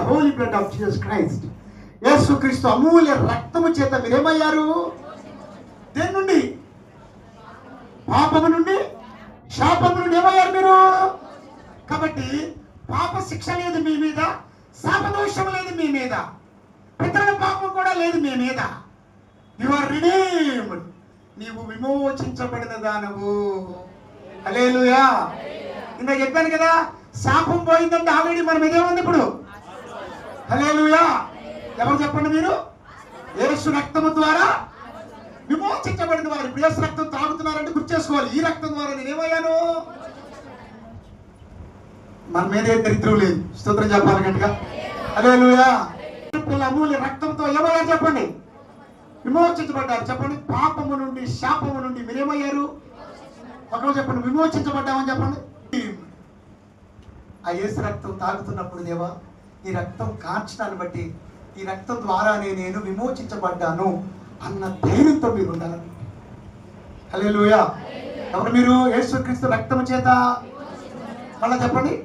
Holi blood of Jesus Christ. యేసుక్రీస్తు అమూల్య రక్తము చేత మీరేమయ్యారు? దేని నుండి? పాపము నుండి, శాపము నుండి ఏమయ్యారు మీరు? కాబట్టి పాప శిక్ష లేదు మీ మీద, శాపదోషం లేదు మీ మీద, పితరుల పాపం కూడా లేదు మీ మీద. You are redeemed. నీవు విమోచించబడిన దానవు. హల్లెలూయా. ఇందాక చెప్పాను కదా, శాపం పోయిందంటే ఆల్రెడీ మనం ఏదేముంది ఇప్పుడు? హల్లెలూయా. ఎవరు చెప్పండి మీరు? యేసు రక్తము ద్వారా విమోచించబడిన వారు. ఇప్పుడు యేసు రక్తం తాగుతున్నారంటే గుర్తు చేసుకోవాలి, ఈ రక్తం ద్వారా నేనేమయ్యాను? మన మీద ఏ దరిద్రం లేదు. స్తోత్రం చెప్పాలి గట్టిగా. హల్లెలూయా. అమూల్య రక్తంతో ఏమయ్యారు చెప్పండి? విమోచించబడ్డారు. చెప్పండి, పాపము నుండి, శాపము నుండి మీరేమయ్యారు? ఒకరు చెప్పండి, విమోచించబడ్డామని చెప్పండి. ఆ యేసు రక్తం తాగుతున్నప్పుడు దేవా, ఈ రక్తం కార్చడాన్ని బట్టి, ఈ రక్తం ద్వారానే నేను విమోచించబడ్డాను అన్న ధైర్యంతో మీరు ఉండాలని. హల్లెలూయా. ఎవరు మీరు? యేసుక్రీస్తు రక్తము చేత. మళ్ళా చెప్పండి,